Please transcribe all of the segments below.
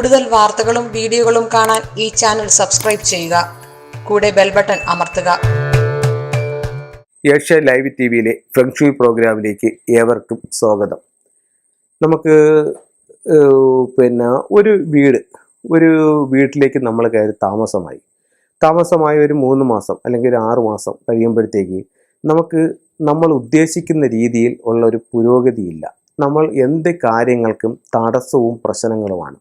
കൂടുതൽ വാർത്തകളും വീഡിയോകളും കാണാൻ ഈ ചാനൽ സബ്സ്ക്രൈബ് ചെയ്യുക. കൂടെ ബെൽ ബട്ടൺ അമർത്തുക. ഏഷ്യ ലൈവ് ടിവിയിലെ ഫെങ്ഷുയി പ്രോഗ്രാമിലേക്ക് ഏവർക്കും സ്വാഗതം. നമുക്ക് ഒരു വീട്ടിലേക്ക് നമ്മൾ കയറി താമസമായി ഒരു 3 മാസം അല്ലെങ്കിൽ ഒരു 6 മാസം കഴിയുമ്പോഴത്തേക്ക് നമ്മൾ ഉദ്ദേശിക്കുന്ന രീതിയിൽ ഉള്ള ഒരു പുരോഗതിയില്ല. നമ്മൾ എന്ത് കാര്യങ്ങൾക്കും തടസ്സവും പ്രശ്നങ്ങളുമാണ്.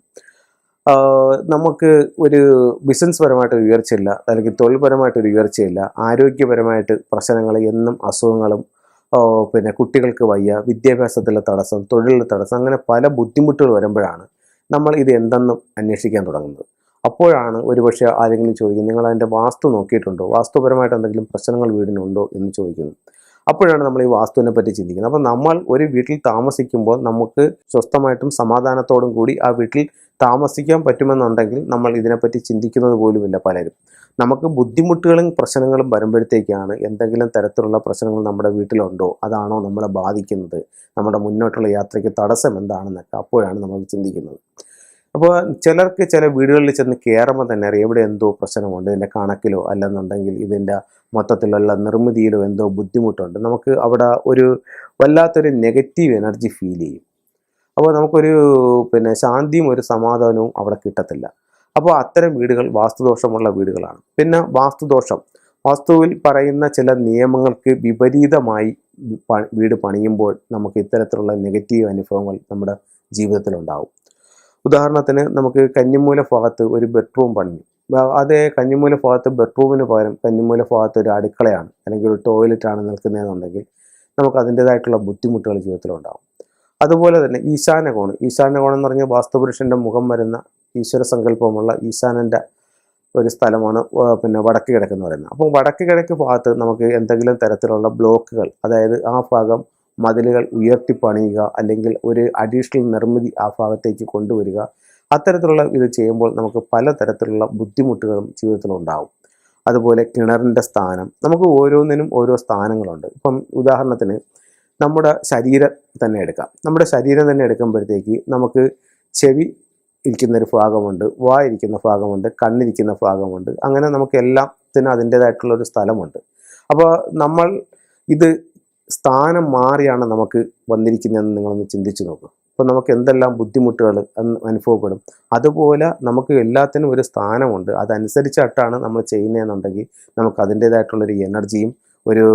നമുക്ക് ഒരു ബിസിനസ് പരമായിട്ടൊരു ഉയർച്ചയില്ല, അല്ലെങ്കിൽ തൊഴിൽപരമായിട്ടൊരു ഉയർച്ചയില്ല, ആരോഗ്യപരമായിട്ട് പ്രശ്നങ്ങൾ, എന്നും അസുഖങ്ങളും, കുട്ടികൾക്ക് വയ്യ, വിദ്യാഭ്യാസത്തിലെ തടസ്സം, തൊഴിലിലെ തടസ്സം, അങ്ങനെ പല ബുദ്ധിമുട്ടുകൾ വരുമ്പോഴാണ് നമ്മൾ ഇത് എന്തെന്നും അന്വേഷിക്കാൻ തുടങ്ങുന്നത്. അപ്പോഴാണ് ഒരുപക്ഷെ ആരെങ്കിലും ചോദിക്കുന്നത്, നിങ്ങൾ അതിൻ്റെ വാസ്തു നോക്കിയിട്ടുണ്ടോ, വാസ്തുപരമായിട്ട് എന്തെങ്കിലും പ്രശ്നങ്ങൾ വീടിനുണ്ടോ എന്ന് ചോദിക്കുന്നു. അപ്പോഴാണ് നമ്മൾ ഈ വാസ്തുവിനെ പറ്റി ചിന്തിക്കുന്നത്. അപ്പോൾ നമ്മൾ ഒരു വീട്ടിൽ താമസിക്കുമ്പോൾ നമുക്ക് സ്വസ്ഥമായിട്ടും സമാധാനത്തോടും കൂടി ആ വീട്ടിൽ താമസിക്കാൻ പറ്റുമെന്നുണ്ടെങ്കിൽ നമ്മൾ ഇതിനെപ്പറ്റി ചിന്തിക്കുന്നത് പോലുമില്ല പലരും. നമുക്ക് ബുദ്ധിമുട്ടുകളും പ്രശ്നങ്ങളും വരുമ്പോഴത്തേക്കാണ് എന്തെങ്കിലും തരത്തിലുള്ള പ്രശ്നങ്ങൾ നമ്മുടെ വീട്ടിലുണ്ടോ, അതാണോ നമ്മളെ ബാധിക്കുന്നത്, നമ്മുടെ മുന്നോട്ടുള്ള യാത്രയ്ക്ക് തടസ്സം എന്താണെന്നൊക്കെ അപ്പോഴാണ് നമ്മൾ ചിന്തിക്കുന്നത്. അപ്പോൾ ചിലർക്ക് ചില വീടുകളിൽ ചെന്ന് കയറുമ്പോൾ തന്നെ അറിയാം ഇവിടെ എന്തോ പ്രശ്നമുണ്ട്, ഇതിൻ്റെ കണക്കിലോ അല്ലെന്നുണ്ടെങ്കിൽ ഇതിൻ്റെ മൊത്തത്തിലുള്ള നിർമ്മിതിയിലോ എന്തോ ബുദ്ധിമുട്ടുണ്ട്. നമുക്ക് അവിടെ ഒരു വല്ലാത്തൊരു നെഗറ്റീവ് എനർജി ഫീൽ ചെയ്യും. അപ്പോൾ നമുക്കൊരു ശാന്തിയും ഒരു സമാധാനവും അവിടെ കിട്ടത്തില്ല. അപ്പോൾ അത്തരം വീടുകൾ വാസ്തുദോഷമുള്ള വീടുകളാണ്. പിന്നെ വാസ്തുവിൽ പറയുന്ന ചില നിയമങ്ങൾക്ക് വിപരീതമായി വീട് പണിയുമ്പോൾ നമുക്ക് ഇത്തരത്തിലുള്ള നെഗറ്റീവ് അനുഭവങ്ങൾ നമ്മുടെ ജീവിതത്തിലുണ്ടാവും. ഉദാഹരണത്തിന് നമുക്ക് കന്നിമൂല ഭാഗത്ത് ഒരു ബെഡ്റൂം പണിയും, അതേ കന്നിമൂല ഭാഗത്ത് ബെഡ്റൂമിന് പകരം കന്നിമൂല ഭാഗത്ത് ഒരു അടുക്കളയാണ് അല്ലെങ്കിൽ ഒരു ടോയ്ലറ്റാണ് നിൽക്കുന്നതെന്നുണ്ടെങ്കിൽ നമുക്ക് അതിൻ്റേതായിട്ടുള്ള ബുദ്ധിമുട്ടുകൾ ജീവിതത്തിലുണ്ടാകും. അതുപോലെ തന്നെ ഈശാനകോൺ എന്ന് പറഞ്ഞാൽ വാസ്തുപുരുഷൻ്റെ മുഖം വരുന്ന ഈശ്വര സങ്കല്പമുള്ള ഈശാനൻ്റെ ഒരു സ്ഥലമാണ് വടക്ക് കിഴക്കെന്ന് പറയുന്നത്. അപ്പോൾ വടക്ക് കിഴക്ക് ഭാഗത്ത് നമുക്ക് എന്തെങ്കിലും തരത്തിലുള്ള ബ്ലോക്കുകൾ, അതായത് ആ ഭാഗം മതിലുകൾ ഉയർത്തി പണിയുക, അല്ലെങ്കിൽ ഒരു അഡീഷണൽ നിർമ്മിതി ആ ഭാഗത്തേക്ക് കൊണ്ടുവരിക, അത്തരത്തിലുള്ള ഇത് ചെയ്യുമ്പോൾ നമുക്ക് പലതരത്തിലുള്ള ബുദ്ധിമുട്ടുകളും ജീവിതത്തിലുണ്ടാവും. അതുപോലെ കിണറിൻ്റെ സ്ഥാനം, നമുക്ക് ഓരോന്നിനും ഓരോ സ്ഥാനങ്ങളുണ്ട്. ഇപ്പം ഉദാഹരണത്തിന് നമ്മുടെ ശരീരം തന്നെ എടുക്കുമ്പോഴത്തേക്ക് നമുക്ക് ചെവി ഇരിക്കുന്നൊരു ഭാഗമുണ്ട്, ഇരിക്കുന്ന ഭാഗമുണ്ട്, കണ്ണിരിക്കുന്ന ഭാഗമുണ്ട്, അങ്ങനെ നമുക്ക് എല്ലാത്തിനും അതിൻ്റേതായിട്ടുള്ളൊരു സ്ഥലമുണ്ട്. അപ്പോൾ നമ്മൾ ഇത് സ്ഥാനം മാറിയാണ് നമുക്ക് വന്നിരിക്കുന്നതെന്ന് നിങ്ങളൊന്ന് ചിന്തിച്ചു നോക്കും. അപ്പോൾ നമുക്ക് എന്തെല്ലാം ബുദ്ധിമുട്ടുകൾ അനുഭവപ്പെടും. അതുപോലെ നമുക്ക് എല്ലാത്തിനും ഒരു സ്ഥാനമുണ്ട്, അതനുസരിച്ചിട്ടാണ് നമ്മൾ ചെയ്യുന്നതെന്നുണ്ടെങ്കിൽ നമുക്ക് അതിൻ്റേതായിട്ടുള്ളൊരു എനർജിയും ഒരു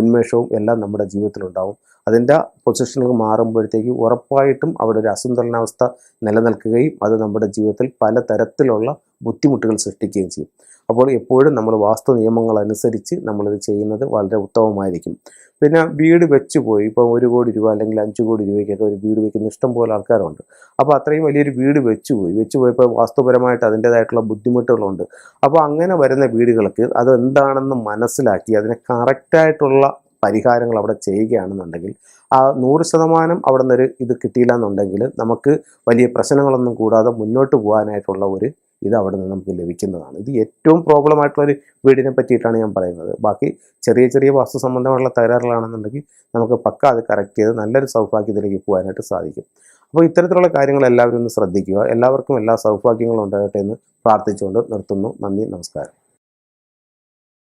ഉന്മേഷവും എല്ലാം നമ്മുടെ ജീവിതത്തിലുണ്ടാവും. അതിൻ്റെ പൊസിഷനുകൾ മാറുമ്പോഴത്തേക്ക് ഉറപ്പായിട്ടും അവിടെ ഒരു അസന്തുലനാവസ്ഥ നിലനിൽക്കുകയും അത് നമ്മുടെ ജീവിതത്തിൽ പലതരത്തിലുള്ള ബുദ്ധിമുട്ടുകൾ സൃഷ്ടിക്കുകയും ചെയ്യും. അപ്പോൾ എപ്പോഴും നമ്മൾ വാസ്തു നിയമങ്ങൾ അനുസരിച്ച് നമ്മളിത് ചെയ്യുന്നത് വളരെ ഉത്തമമായിരിക്കും. പിന്നെ വീട് വെച്ചുപോയി, ഇപ്പോൾ 1 കോടി രൂപ അല്ലെങ്കിൽ 5 കോടി രൂപയ്ക്കൊക്കെ ഒരു വീട് വയ്ക്കുന്ന ഇഷ്ടം പോലെ ആൾക്കാരുണ്ട്. അപ്പോൾ അത്രയും വലിയൊരു വീട് വെച്ചുപോയപ്പോൾ വാസ്തുപരമായിട്ട് അതിൻ്റേതായിട്ടുള്ള ബുദ്ധിമുട്ടുകളുണ്ട്. അപ്പോൾ അങ്ങനെ വരുന്ന വീടുകൾക്ക് അതെന്താണെന്ന് മനസ്സിലാക്കി അതിനെ കറക്റ്റായിട്ടുള്ള പരിഹാരങ്ങൾ അവിടെ ചെയ്യുകയാണെന്നുണ്ടെങ്കിൽ ആ 100% അവിടെ നിന്നൊരു ഇത് കിട്ടിയില്ല എന്നുണ്ടെങ്കിൽ നമുക്ക് വലിയ പ്രശ്നങ്ങളൊന്നും കൂടാതെ മുന്നോട്ട് പോകാനായിട്ടുള്ള ഒരു ഇത് അവിടെ നിന്ന് നമുക്ക് ലഭിക്കുന്നതാണ്. ഇത് ഏറ്റവും പ്രോബ്ലമായിട്ടുള്ളൊരു വീടിനെ പറ്റിയിട്ടാണ് ഞാൻ പറയുന്നത്. ബാക്കി ചെറിയ ചെറിയ വാസ്തു സംബന്ധമായുള്ള തകരാറുകളാണെന്നുണ്ടെങ്കിൽ നമുക്ക് പക്ക അത് കറക്റ്റ് ചെയ്ത് നല്ലൊരു സൗഭാഗ്യത്തിലേക്ക് പോകാനായിട്ട് സാധിക്കും. അപ്പോൾ ഇത്തരത്തിലുള്ള കാര്യങ്ങൾ എല്ലാവരും ഒന്ന് ശ്രദ്ധിക്കുക. എല്ലാവർക്കും എല്ലാ സൗഭാഗ്യങ്ങളും ഉണ്ടാകട്ടെ എന്ന് പ്രാർത്ഥിച്ചുകൊണ്ട് നിർത്തുന്നു. നന്ദി, നമസ്കാരം.